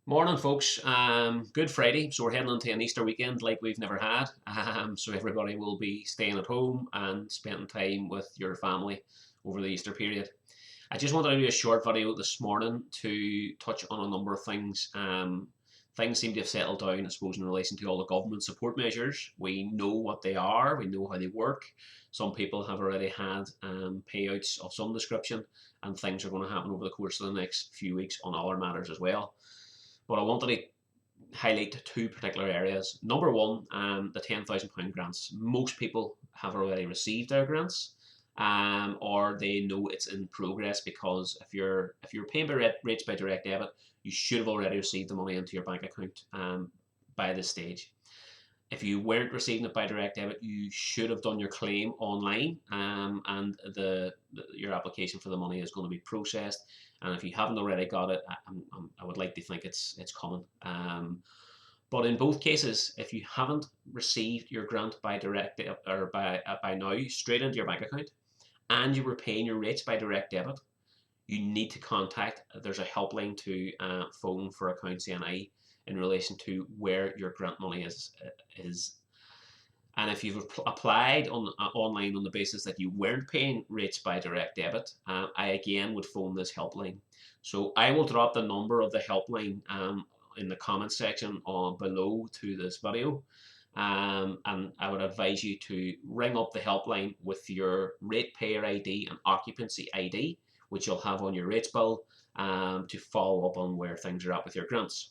Morning, folks. Good Friday, so we're heading into an Easter weekend like we've never had. So everybody will be staying at home and spending time with your family over the Easter period. I just wanted to do a short video this morning to touch on a number of things. Things seem to have settled down, I suppose, in relation to all the government support measures. We know what they are, we know how they work. Some people have already had payouts of some description, and things are going to happen over the course of the next few weeks on other matters as well. But I wanted to highlight two particular areas. Number one, the £10,000 grants. Most people have already received their grants, or they know it's in progress because if you're paying by rates by direct debit, you should have already received the money into your bank account by this stage. If you weren't receiving it by direct debit, you should have done your claim online, and your application for the money is going to be processed. And if you haven't already got it, I would like to think it's coming. But in both cases, if you haven't received your grant by direct or by now straight into your bank account, and you were paying your rates by direct debit, you need to contact. There's a helpline to phone for Accounts NI in relation to where your grant money is. And if you've applied online on the basis that you weren't paying rates by direct debit, I again would phone this helpline. So I will drop the number of the helpline in the comments section on below to this video. And I would advise you to ring up the helpline with your ratepayer ID and occupancy ID, which you'll have on your rates bill, to follow up on where things are at with your grants.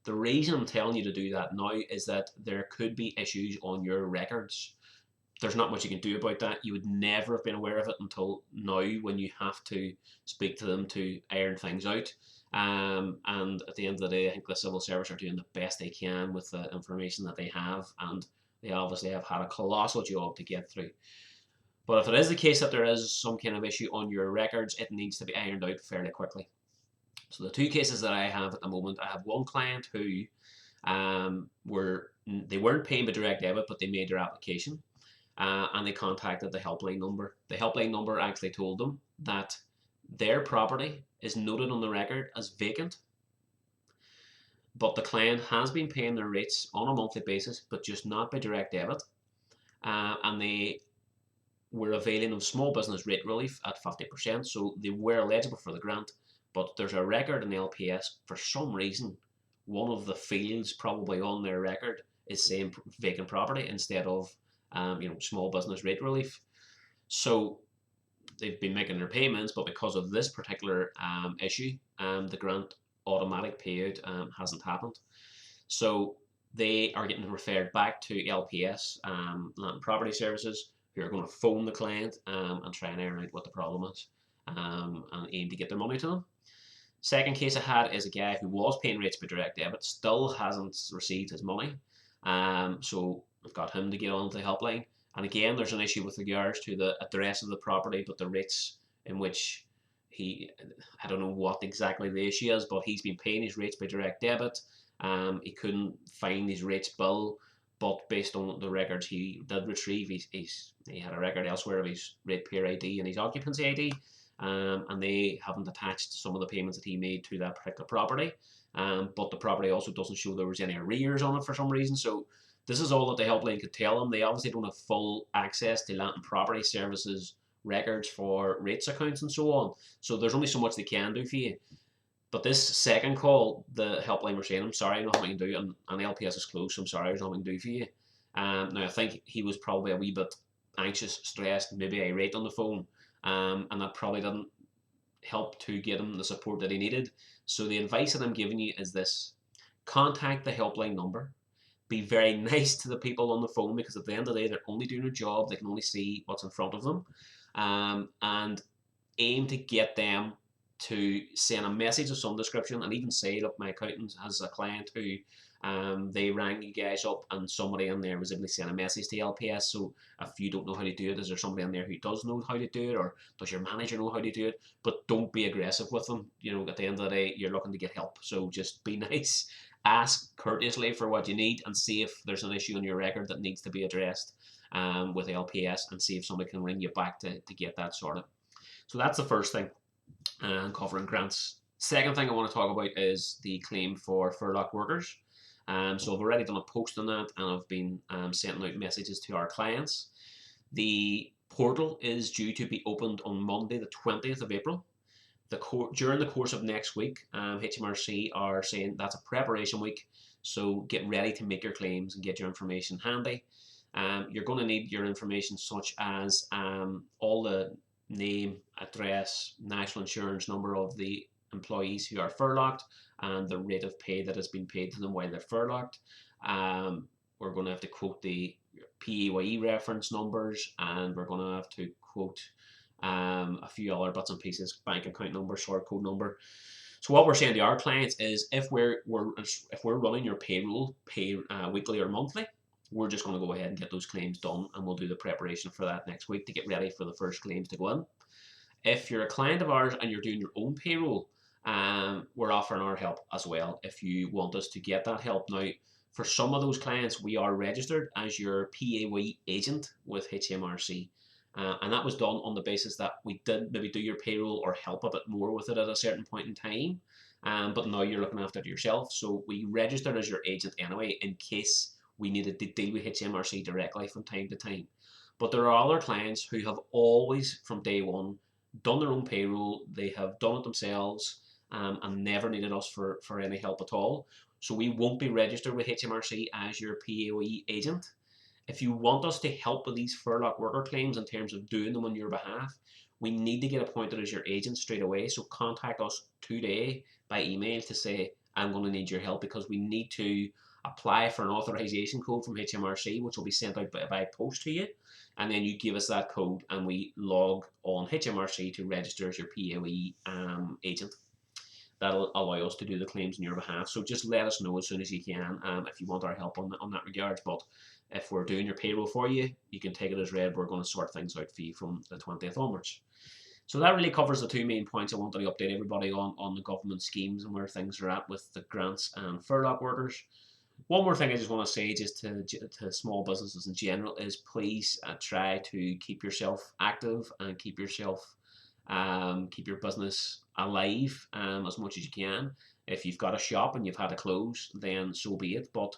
The reason I'm telling you to do that now is that there could be issues on your records. There's not much you can do about that. You would never have been aware of it until now, when you have to speak to them to iron things out. And at the end of the day, I think the civil service are doing the best they can with the information that they have, and they obviously have had a colossal job to get through. But if it is the case that there is some kind of issue on your records, it needs to be ironed out fairly quickly. So the two cases that I have at the moment, I have one client who they weren't paying by direct debit, but they made their application, and they contacted the helpline number. The helpline number actually told them that their property is noted on the record as vacant, but the client has been paying their rates on a monthly basis, but just not by direct debit, and they were availing of small business rate relief at 50%, so they were eligible for the grant. But there's a record in LPS, for some reason, one of the fields probably on their record is saying vacant property instead of small business rate relief. So they've been making their payments, but because of this particular issue, the grant automatic payout hasn't happened. So they are getting referred back to LPS, Land and Property Services, who are going to phone the client and try and iron out what the problem is, and aim to get their money to them. Second case I had is a guy who was paying rates by direct debit, still hasn't received his money. So I've got him to get on to the helpline. And again, there's an issue with regards to the address of the property, but the rates in which I don't know what exactly the issue is, but he's been paying his rates by direct debit. He couldn't find his rates bill, but based on the records he did retrieve, he had a record elsewhere of his ratepayer ID and his occupancy ID. And they haven't attached some of the payments that he made to that particular property. But the property also doesn't show there was any arrears on it for some reason. So this is all that the helpline could tell them. They obviously don't have full access to Land and Property Services records for rates accounts and so on. So there's only so much they can do for you. But this second call, the helpline were saying, I'm sorry, nothing I can do, and LPS is closed, so I'm sorry, there's nothing I can do for you. Now, I think he was probably a wee bit anxious, stressed, maybe irate on the phone. And that probably didn't help to get him the support that he needed. So the advice that I'm giving you is this: contact the helpline number. Be very nice to the people on the phone, because at the end of the day, they're only doing a job. They can only see what's in front of them. And aim to get them to send a message of some description, and even say, look, my accountant has a client who they rang you guys up, and somebody in there was able to send a message to LPS. So if you don't know how to do it, is there somebody in there who does know how to do it, or does your manager know how to do it? But don't be aggressive with them. At the end of the day, you're looking to get help. So just be nice, ask courteously for what you need, and see if there's an issue on your record that needs to be addressed with LPS, and see if somebody can ring you back to get that sorted. So that's the first thing, covering grants. Second thing I want to talk about is the claim for furloughed workers. So I've already done a post on that, and I've been sending out messages to our clients. The portal is due to be opened on Monday, the 20th of April. During the course of next week, HMRC are saying that's a preparation week, so get ready to make your claims and get your information handy. You're going to need your information such as all the name, address, national insurance number of the employees who are furloughed, and the rate of pay that has been paid to them while they're furloughed. We're going to have to quote the PAYE reference numbers, and we're going to have to quote a few other bits and pieces, bank account number, sort code number. So what we're saying to our clients is, if we're running your payroll weekly or monthly, we're just going to go ahead and get those claims done, and we'll do the preparation for that next week to get ready for the first claims to go in. If you're a client of ours and you're doing your own payroll, we're offering our help as well if you want us to get that help. Now, for some of those clients, we are registered as your PAYE agent with HMRC. And that was done on the basis that we did maybe do your payroll or help a bit more with it at a certain point in time. But now you're looking after it yourself. So we registered as your agent anyway, in case we needed to deal with HMRC directly from time to time. But there are other clients who have always, from day one, done their own payroll. They have done it themselves, and never needed us for any help at all. So we won't be registered with HMRC as your PAYE agent. If you want us to help with these furloughed worker claims in terms of doing them on your behalf, we need to get appointed as your agent straight away. So contact us today by email to say, I'm going to need your help, because we need to apply for an authorization code from HMRC, which will be sent out by post to you. And then you give us that code, and we log on HMRC to register as your PAYE agent. That'll allow us to do the claims on your behalf. So just let us know as soon as you can, if you want our help on that regard. But if we're doing your payroll for you, you can take it as read. We're going to sort things out for you from the 20th onwards. So that really covers the two main points I wanted to update everybody on the government schemes and where things are at with the grants and furloughed workers. One more thing I just want to say, just to small businesses in general, is please try to keep yourself active and keep your business alive as much as you can. If you've got a shop and you've had to close, then so be it. But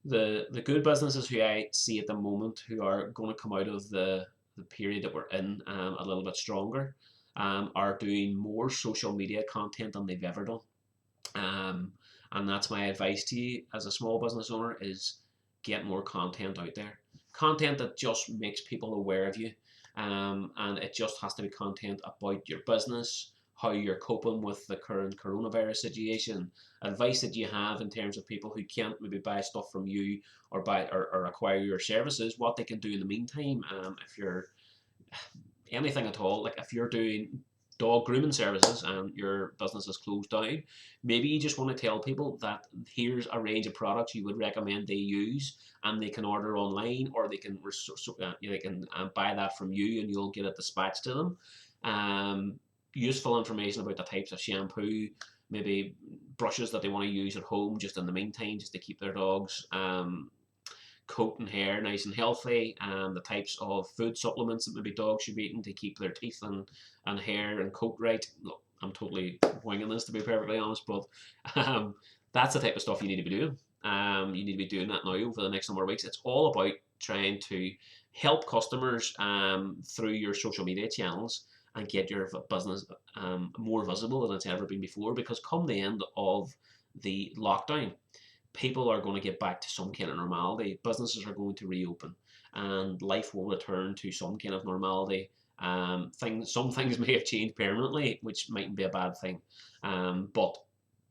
the good businesses who I see at the moment, who are going to come out of the period that we're in a little bit stronger, are doing more social media content than they've ever done. And that's my advice to you as a small business owner, is get more content out there. Content that just makes people aware of you. And it just has to be content about your business, how you're coping with the current coronavirus situation, advice that you have in terms of people who can't maybe buy stuff from you or acquire your services, what they can do in the meantime. If you're anything at all, like if you're doing dog grooming services and your business is closed down, maybe you just want to tell people that here's a range of products you would recommend they use, and they can order online, or they can buy that from you and you'll get it dispatched to them. Useful information about the types of shampoo, maybe brushes that they want to use at home just in the meantime, just to keep their dogs coat and hair nice and healthy, and the types of food supplements that maybe dogs should be eating to keep their teeth and hair and coat right. Look, I'm totally winging this, to be perfectly honest, but that's the type of stuff you need to be doing. You need to be doing that now over the next number of weeks. It's all about trying to help customers through your social media channels and get your business more visible than it's ever been before, because come the end of the lockdown, people are going to get back to some kind of normality. Businesses are going to reopen, and life will return to some kind of normality. Some things may have changed permanently, which mightn't be a bad thing. But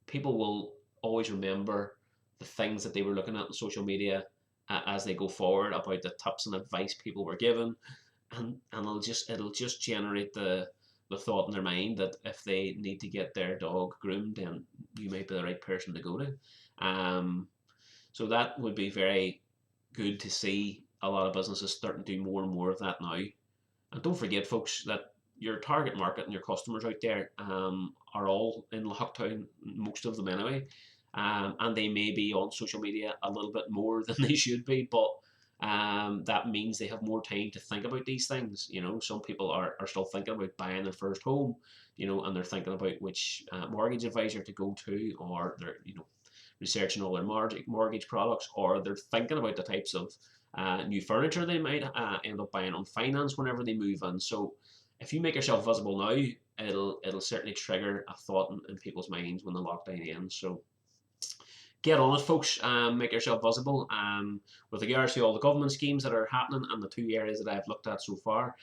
people will always remember the things that they were looking at on social media as they go forward, about the tips and advice people were given, and it'll just generate the thought in their mind that if they need to get their dog groomed, then you might be the right person to go to. So that would be very good to see a lot of businesses starting to do more and more of that now. And don't forget, folks, that your target market and your customers out there are all in lockdown, most of them anyway. And they may be on social media a little bit more than they should be, but that means they have more time to think about these things. You know, some people are still thinking about buying their first home, you know, and they're thinking about which mortgage advisor to go to, or they're, you know, researching all their mortgage products, or they're thinking about the types of new furniture they might end up buying on finance whenever they move in. So if you make yourself visible now, it'll certainly trigger a thought in people's minds when the lockdown ends. So get on it, folks. Make yourself visible. With regards to all the government schemes that are happening and the two areas that I've looked at so far,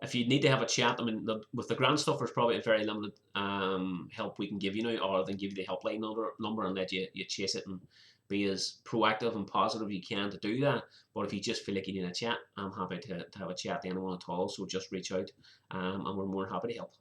if you need to have a chat, I mean, with the grant stuff, there's probably a very limited help we can give you now, or they give you the helpline number and let you chase it and be as proactive and positive you can to do that. But if you just feel like you need a chat, I'm happy to have a chat to anyone at all. So just reach out, and we're more than happy to help.